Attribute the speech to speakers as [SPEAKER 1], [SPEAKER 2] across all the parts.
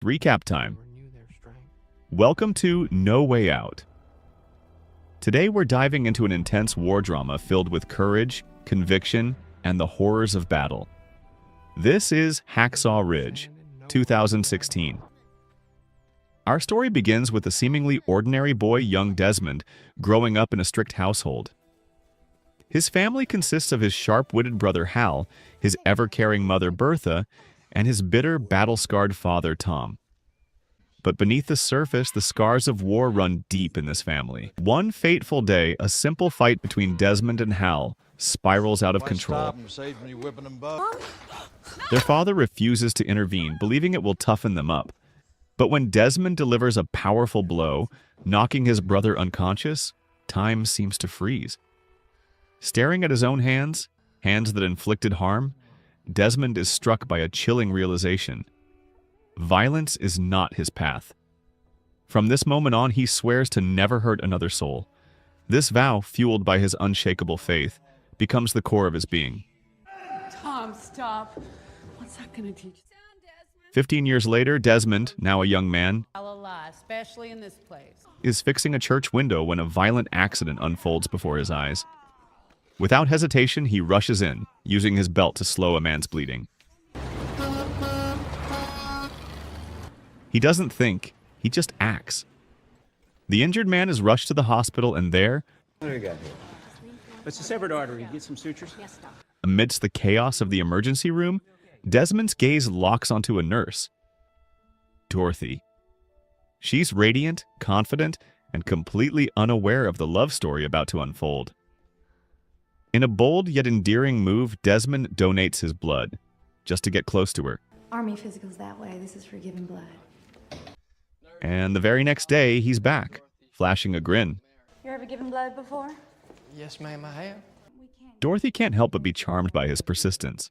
[SPEAKER 1] Recap time. Welcome to No Way Out. Today we're diving into an intense war drama filled with courage, conviction, and the horrors of battle. This is Hacksaw Ridge, 2016. Our story begins with a seemingly ordinary boy, young Desmond, growing up in a strict household. His family consists of his sharp-witted brother Hal, his ever-caring mother Bertha, and his bitter, battle-scarred father Tom. But beneath the surface, the scars of war run deep in this family. One fateful day, a simple fight between Desmond and Hal spirals out of control. Their father refuses to intervene, believing it will toughen them up. But when Desmond delivers a powerful blow, knocking his brother unconscious, time seems to freeze. Staring at his own hands that inflicted harm, Desmond is struck by a chilling realization. Violence is not his path. From this moment on, he swears to never hurt another soul. This vow, fueled by his unshakable faith, becomes the core of his being.
[SPEAKER 2] Tom, stop. What's that gonna teach you?
[SPEAKER 1] 15 years later, Desmond, now a young man,
[SPEAKER 2] Especially in this place.
[SPEAKER 1] is fixing a church window when a violent accident unfolds before his eyes. Without hesitation, he rushes in, using his belt to slow a man's bleeding. He doesn't think, he just acts. The injured man is rushed to the hospital, and there,
[SPEAKER 3] What do we got here? It's a severed artery. Get some sutures?
[SPEAKER 2] Yes, Doc.
[SPEAKER 1] amidst the chaos of the emergency room, Desmond's gaze locks onto a nurse, Dorothy. She's radiant, confident, and completely unaware of the love story about to unfold. In a bold yet endearing move, Desmond donates his blood, just to get close to her.
[SPEAKER 4] Army physical's that way. This is for giving blood.
[SPEAKER 1] And the very next day, he's back, flashing a grin.
[SPEAKER 4] You ever given blood before?
[SPEAKER 5] Yes, ma'am, I have.
[SPEAKER 1] Dorothy can't help but be charmed by his persistence.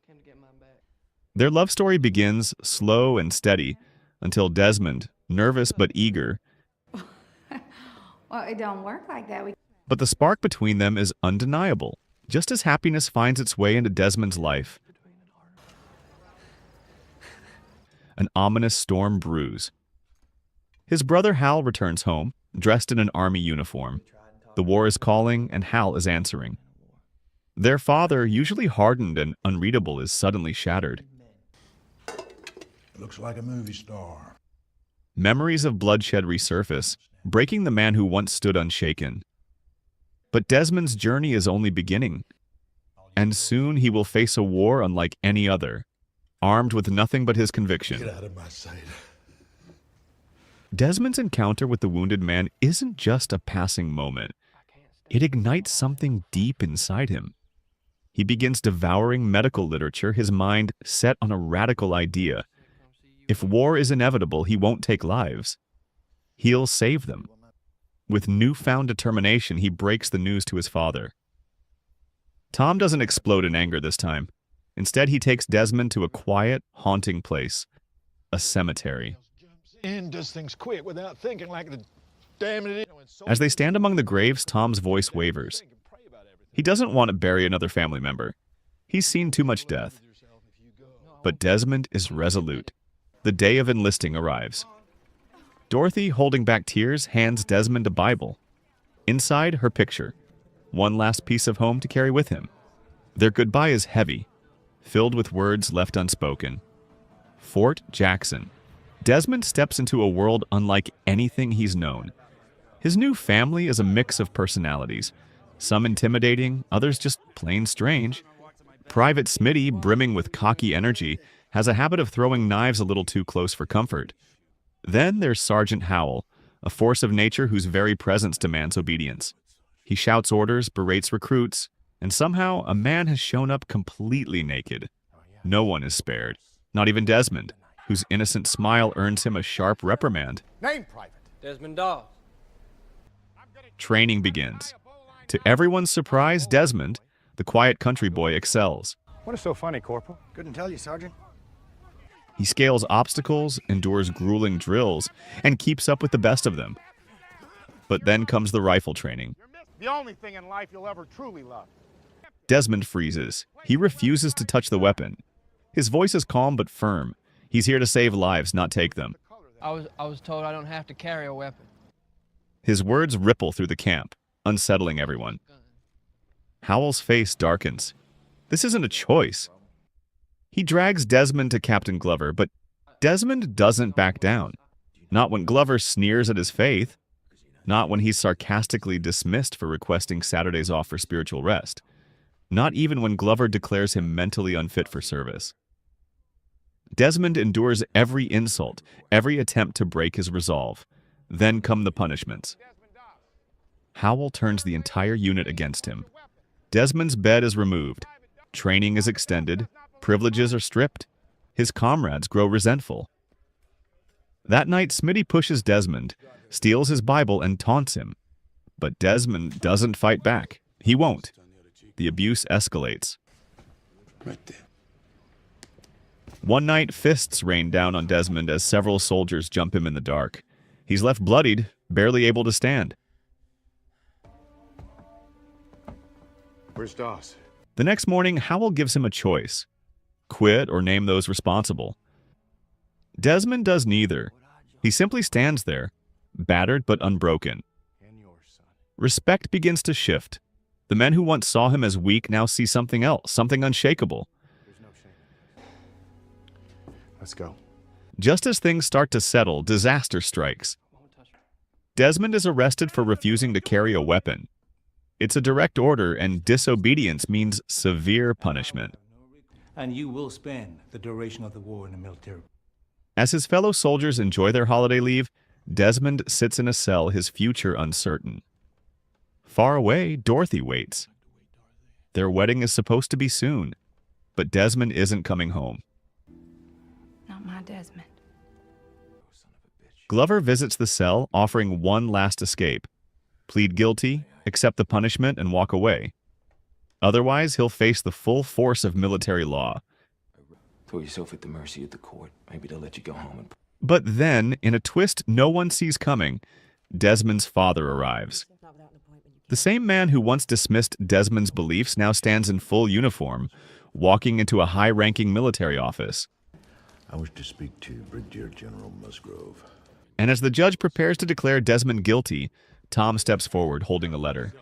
[SPEAKER 1] Their love story begins slow and steady until Desmond, nervous but eager,
[SPEAKER 4] Well, it don't work like that.
[SPEAKER 1] but the spark between them is undeniable, just as happiness finds its way into Desmond's life. An ominous storm brews. His brother Hal returns home, dressed in an army uniform. The war is calling, and Hal is answering. Their father, usually hardened and unreadable, is suddenly shattered.
[SPEAKER 6] Looks like a movie star.
[SPEAKER 1] Memories of bloodshed resurface, breaking the man who once stood unshaken. But Desmond's journey is only beginning, and soon he will face a war unlike any other, armed with nothing but his conviction.
[SPEAKER 6] Get out of my sight.
[SPEAKER 1] Desmond's encounter with the wounded man isn't just a passing moment. It ignites something deep inside him. He begins devouring medical literature, his mind set on a radical idea. If war is inevitable, he won't take lives. He'll save them. With newfound determination, he breaks the news to his father. Tom doesn't explode in anger this time. Instead, he takes Desmond to a quiet, haunting place, a cemetery.
[SPEAKER 6] And does things quick without thinking like the damn it.
[SPEAKER 1] As they stand among the graves, Tom's voice wavers. He doesn't want to bury another family member. He's seen too much death. But Desmond is resolute. The day of enlisting arrives. Dorothy, holding back tears, hands Desmond a Bible. Inside, her picture. One last piece of home to carry with him. Their goodbye is heavy, filled with words left unspoken. Fort Jackson. Desmond steps into a world unlike anything he's known. His new family is a mix of personalities, some intimidating, others just plain strange. Private Smitty, brimming with cocky energy, has a habit of throwing knives a little too close for comfort. Then there's Sergeant Howell, a force of nature whose very presence demands obedience. He shouts orders, berates recruits, and somehow a man has shown up completely naked. No one is spared, not even Desmond, whose innocent smile earns him a sharp reprimand.
[SPEAKER 5] Name Private Desmond Dawes.
[SPEAKER 1] Training begins. To everyone's surprise, Desmond, the quiet country boy, excels.
[SPEAKER 7] What is so funny, Corporal?
[SPEAKER 5] Couldn't tell you, Sergeant.
[SPEAKER 1] He scales obstacles, endures grueling drills, and keeps up with the best of them. But then comes the rifle training.
[SPEAKER 7] The only thing in life you'll ever truly love.
[SPEAKER 1] Desmond freezes. He refuses to touch the weapon. His voice is calm but firm. He's here to save lives, not take them.
[SPEAKER 5] I was told I don't have to carry a weapon.
[SPEAKER 1] His words ripple through the camp, unsettling everyone. Howell's face darkens. This isn't a choice. He drags Desmond to Captain Glover, but Desmond doesn't back down. Not when Glover sneers at his faith. Not when he's sarcastically dismissed for requesting Saturdays off for spiritual rest. Not even when Glover declares him mentally unfit for service. Desmond endures every insult, every attempt to break his resolve. Then come the punishments. Howell turns the entire unit against him. Desmond's bed is removed. Training is extended. Privileges are stripped. His comrades grow resentful. That night, Smitty pushes Desmond, steals his Bible, and taunts him. But Desmond doesn't fight back. He won't. The abuse escalates.
[SPEAKER 8] Right there.
[SPEAKER 1] One night, fists rain down on Desmond as several soldiers jump him in the dark. He's left bloodied, barely able to stand.
[SPEAKER 8] Where's Doss?
[SPEAKER 1] The next morning, Howell gives him a choice: quit or name those responsible. Desmond does neither. He simply stands there, battered but unbroken. Respect begins to shift. The men who once saw him as weak now see something else, something unshakable.
[SPEAKER 8] Let's go.
[SPEAKER 1] Just as things start to settle, disaster strikes. Desmond is arrested for refusing to carry a weapon. It's a direct order, and disobedience means severe punishment.
[SPEAKER 9] And you will spend the duration of the war in the military.
[SPEAKER 1] As his fellow soldiers enjoy their holiday leave, Desmond sits in a cell, his future uncertain. Far away, Dorothy waits. Their wedding is supposed to be soon, but Desmond isn't coming home.
[SPEAKER 4] Not my Desmond.
[SPEAKER 1] Glover visits the cell, offering one last escape. Plead guilty, accept the punishment, and walk away. Otherwise, he'll face the full force of military law.
[SPEAKER 10] Throw yourself at the mercy of the court. Maybe they'll let you go home.
[SPEAKER 1] But then, in a twist no one sees coming, Desmond's father arrives. The same man who once dismissed Desmond's beliefs now stands in full uniform, walking into a high-ranking military office.
[SPEAKER 8] I wish to speak to Brigadier General Musgrove.
[SPEAKER 1] And as the judge prepares to declare Desmond guilty, Tom steps forward holding a letter.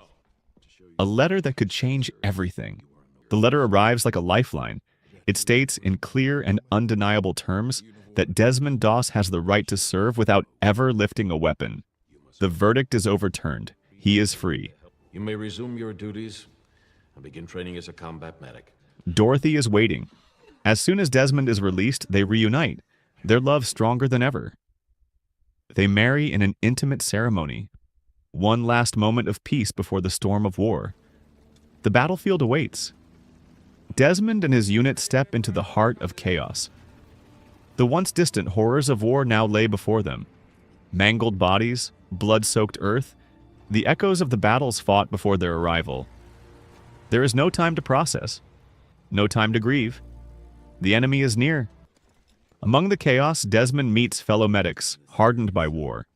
[SPEAKER 1] A letter that could change everything. The letter arrives like a lifeline. It states in clear and undeniable terms that Desmond Doss has the right to serve without ever lifting a weapon. The verdict is overturned. He is free.
[SPEAKER 11] You may resume your duties and begin training as a combat medic.
[SPEAKER 1] Dorothy is waiting. As soon as Desmond is released, they reunite, their love stronger than ever. They marry in an intimate ceremony. One last moment of peace before the storm of war. The battlefield awaits. Desmond and his unit step into the heart of chaos. The once distant horrors of war now lay before them. Mangled bodies, blood-soaked earth, the echoes of the battles fought before their arrival. There is no time to process, no time to grieve. The enemy is near. Among the chaos, Desmond meets fellow medics, hardened by war.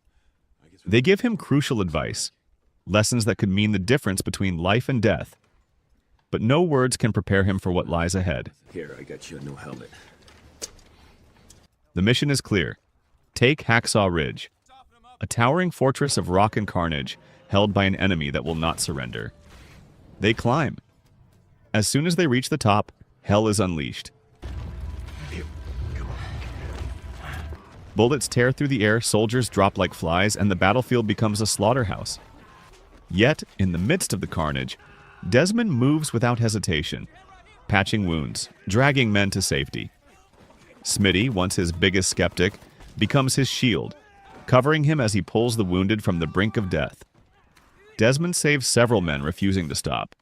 [SPEAKER 1] They give him crucial advice, lessons that could mean the difference between life and death. But no words can prepare him for what lies ahead.
[SPEAKER 11] Here, I got you a new helmet.
[SPEAKER 1] The mission is clear. Take Hacksaw Ridge, a towering fortress of rock and carnage held by an enemy that will not surrender. They climb. As soon as they reach the top, hell is unleashed. Bullets tear through the air, soldiers drop like flies, and the battlefield becomes a slaughterhouse. Yet, in the midst of the carnage, Desmond moves without hesitation, patching wounds, dragging men to safety. Smitty, once his biggest skeptic, becomes his shield, covering him as he pulls the wounded from the brink of death. Desmond saves several men refusing to stop.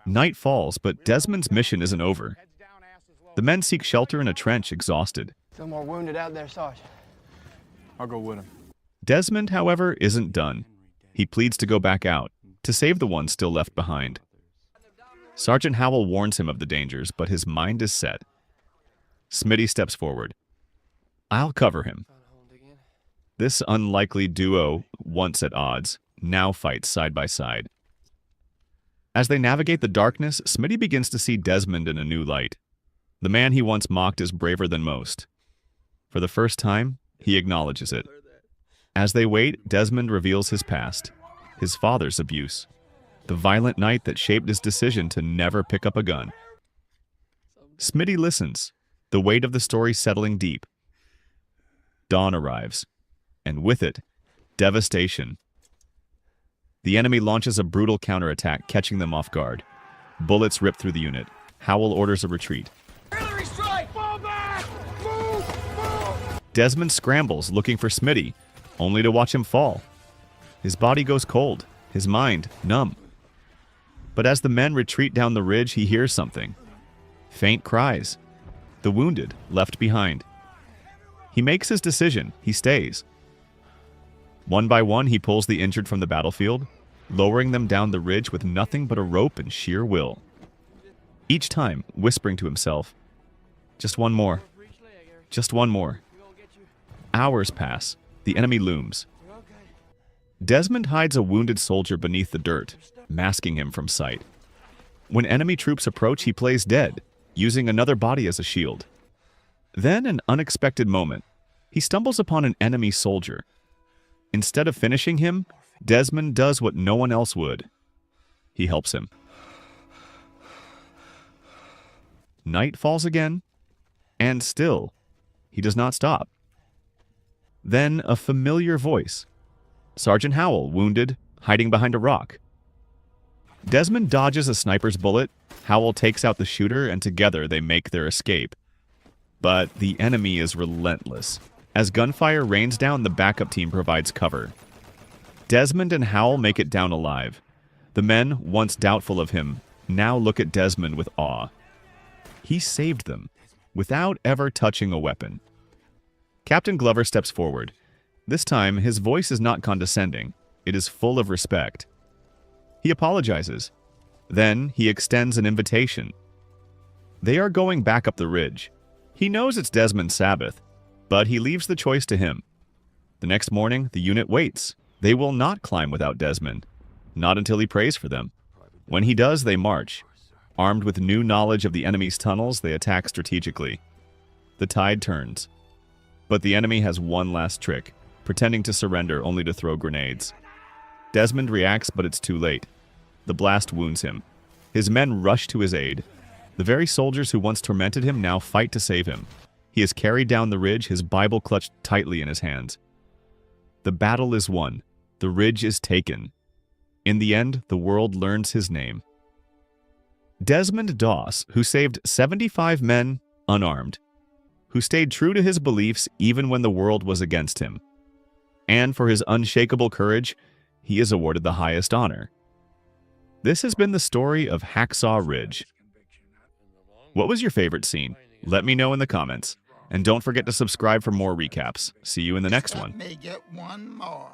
[SPEAKER 1] Night falls, but Desmond's mission isn't over. The men seek shelter in a trench, exhausted.
[SPEAKER 5] Some more wounded out there, Sergeant.
[SPEAKER 7] I'll go with him.
[SPEAKER 1] Desmond, however, isn't done. He pleads to go back out, to save the ones still left behind. Sergeant Howell warns him of the dangers, but his mind is set. Smitty steps forward. I'll cover him. This unlikely duo, once at odds, now fights side by side. As they navigate the darkness, Smitty begins to see Desmond in a new light. The man he once mocked is braver than most. For the first time, He acknowledges it. As they wait, Desmond reveals his past, his father's abuse, the violent night that shaped his decision to never pick up a gun. Smitty listens, the weight of the story settling deep. Dawn arrives, and with it, devastation. The enemy launches a brutal counterattack, catching them off guard. Bullets rip through the unit. Howell orders a retreat. Desmond scrambles, looking for Smitty, only to watch him fall. His body goes cold, his mind numb. But as the men retreat down the ridge, he hears something. Faint cries. The wounded, left behind. He makes his decision. He stays. One by one, he pulls the injured from the battlefield, lowering them down the ridge with nothing but a rope and sheer will. Each time, whispering to himself, "Just one more. Just one more." Hours pass. The enemy looms. Desmond hides a wounded soldier beneath the dirt, masking him from sight. When enemy troops approach, he plays dead, using another body as a shield. Then, an unexpected moment. He stumbles upon an enemy soldier. Instead of finishing him, Desmond does what no one else would. He helps him. Night falls again, and still, he does not stop. Then a familiar voice. Sergeant Howell, wounded, hiding behind a rock. Desmond dodges a sniper's bullet, Howell takes out the shooter, and together they make their escape. But the enemy is relentless. As gunfire rains down, the backup team provides cover. Desmond and Howell make it down alive. The men, once doubtful of him, now look at Desmond with awe. He saved them, without ever touching a weapon. Captain Glover steps forward. This time, his voice is not condescending. It is full of respect. He apologizes. Then, he extends an invitation. They are going back up the ridge. He knows it's Desmond's Sabbath, but he leaves the choice to him. The next morning, the unit waits. They will not climb without Desmond. Not until he prays for them. When he does, they march. Armed with new knowledge of the enemy's tunnels, they attack strategically. The tide turns. But the enemy has one last trick, pretending to surrender only to throw grenades. Desmond reacts, but it's too late. The blast wounds him. His men rush to his aid. The very soldiers who once tormented him now fight to save him. He is carried down the ridge, his Bible clutched tightly in his hands. The battle is won. The ridge is taken. In the end, the world learns his name. Desmond Doss, who saved 75 men unarmed, who stayed true to his beliefs even when the world was against him. And for his unshakable courage, he is awarded the highest honor. This has been the story of Hacksaw Ridge. What was your favorite scene? Let me know in the comments. And don't forget to subscribe for more recaps. See you in the next one.
[SPEAKER 12] Let me get one more.